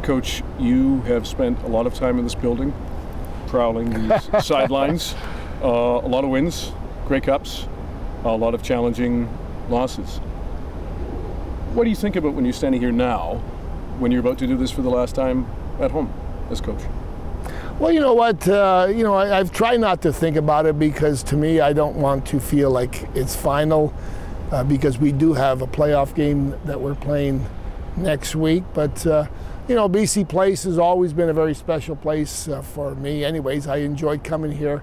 Coach, you have spent a lot of time in this building, prowling these sidelines. A lot of wins, Grey Cups, a lot of challenging losses. What do you think about when you're standing here now, when you're about to do this for the last time at home as coach? Well, you know what, I've tried not to think about it, because to me, I don't want to feel like it's final, because we do have a playoff game that we're playing next week. But, BC Place has always been a very special place for me. Anyways, I enjoyed coming here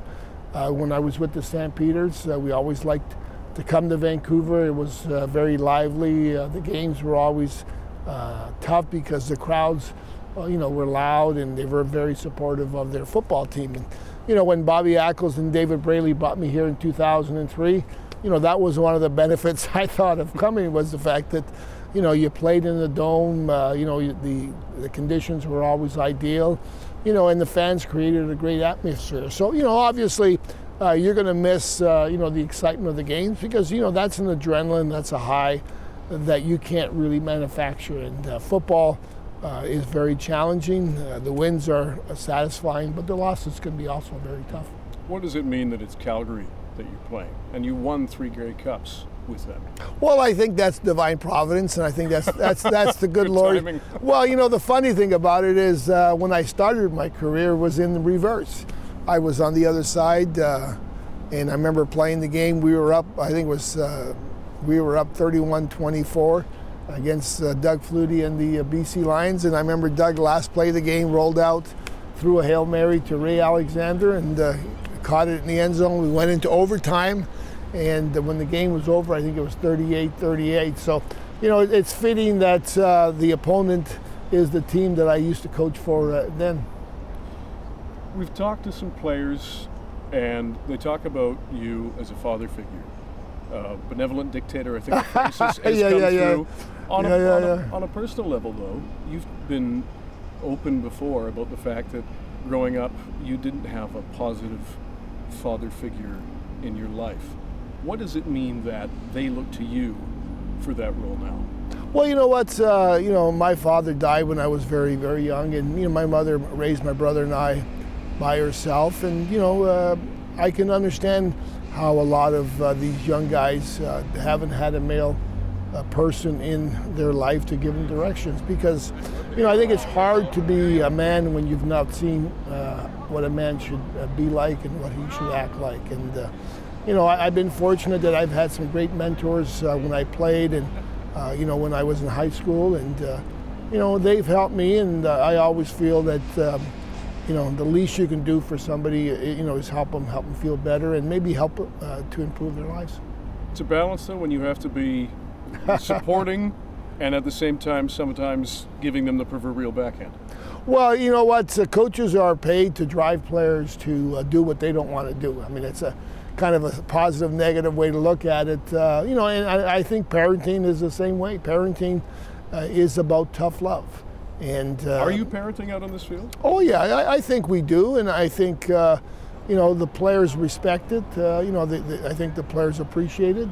when I was with the Stampeders. We always liked to come to Vancouver. It was very lively. The games were always tough because the crowds, were loud, and they were very supportive of their football team. And, when Bobby Ackles and David Braley brought me here in 2003, that was one of the benefits I thought of coming, was the fact that, you played in the dome, the conditions were always ideal, and the fans created a great atmosphere. So, obviously, you're going to miss, the excitement of the games, because, that's an adrenaline, that's a high that you can't really manufacture. And football is very challenging. The wins are satisfying, but the losses can be also very tough. What does it mean that it's Calgary that you're playing, and you won 3 Grey Cups with them? Well, I think that's divine providence, and I think that's the good Lord. Timing. Well, the funny thing about it is when I started my career was in the reverse. I was on the other side, and I remember playing the game. We were up, I think it was, we were up 31-24 against Doug Flutie and the BC Lions, and I remember Doug, last play of the game, rolled out, threw a Hail Mary to Ray Alexander, and caught it in the end zone. We went into overtime, and when the game was over, I think it was 38-38. So, it's fitting that the opponent is the team that I used to coach for then. We've talked to some players, and they talk about you as a father figure. Benevolent dictator, I think the phrase has come through. On a personal level, though, you've been open before about the fact that growing up, you didn't have a positive father figure in your life. What does it mean that they look to you for that role now? Well, you know what, my father died when I was very, very young, and, my mother raised my brother and I by herself, and, I can understand how a lot of these young guys haven't had a male person in their life to give them directions, because, I think it's hard to be a man when you've not seen what a man should be like and what he should act like. And, I've been fortunate that I've had some great mentors when I played, and, when I was in high school, and, they've helped me, and I always feel that, the least you can do for somebody, is help them feel better, and maybe help to improve their lives. It's a balance, though, when you have to be supporting and at the same time sometimes giving them the proverbial backhand. Well, you know what, coaches are paid to drive players to do what they don't want to do. I mean, it's a kind of a positive, negative way to look at it. And I think parenting is the same way. Parenting is about tough love. And are you parenting out on this field? Oh yeah, I think we do, and I think the players respect it. I think the players appreciate it.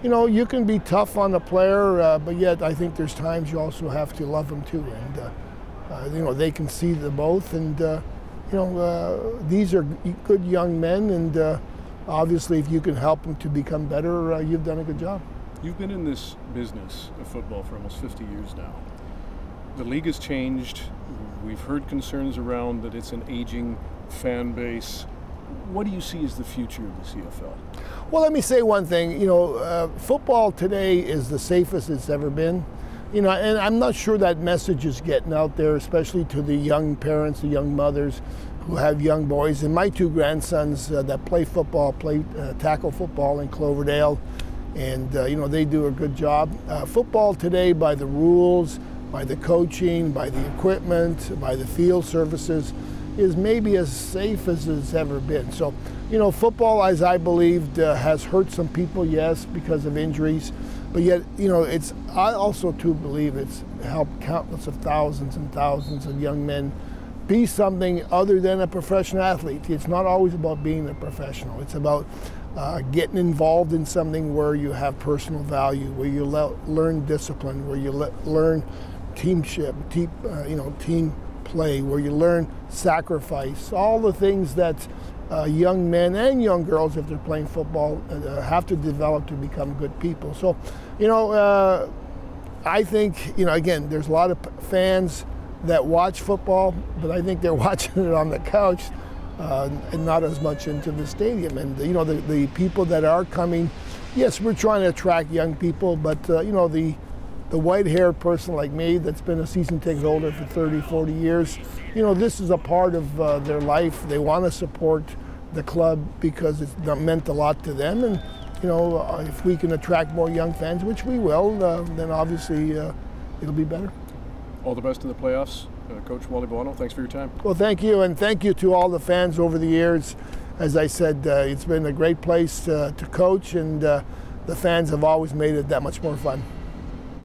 You can be tough on the player, but yet I think there's times you also have to love them too, and they can see the both, and these are good young men, and obviously if you can help them to become better, you've done a good job. You've been in this business of football for almost 50 years now. The league has changed. We've heard concerns around that it's an aging fan base. What do you see as the future of the CFL? Well, let me say one thing. Football today is the safest it's ever been. And I'm not sure that message is getting out there, especially to the young parents, the young mothers who have young boys. And my 2 grandsons that play football, play tackle football in Cloverdale, and they do a good job. Football today, by the rules, by the coaching, by the equipment, by the field services, is maybe as safe as it's ever been. So, football, as I believed, has hurt some people, yes, because of injuries, but yet, I also too believe it's helped countless of thousands and thousands of young men be something other than a professional athlete. It's not always about being a professional. It's about getting involved in something where you have personal value, where you learn discipline, where you learn teamship, team play, where you learn sacrifice, all the things that young men and young girls, if they're playing football, have to develop to become good people. So, I think, again, there's a lot of fans that watch football, but I think they're watching it on the couch and not as much into the stadium. And, the people that are coming, yes, we're trying to attract young people, but, the white-haired person like me that's been a season ticket holder for 30, 40 years, this is a part of their life. They want to support the club because it's meant a lot to them. And, if we can attract more young fans, which we will, then obviously it'll be better. All the best in the playoffs. Coach Wally Buono, thanks for your time. Well, thank you, and thank you to all the fans over the years. As I said, it's been a great place to coach, and the fans have always made it that much more fun.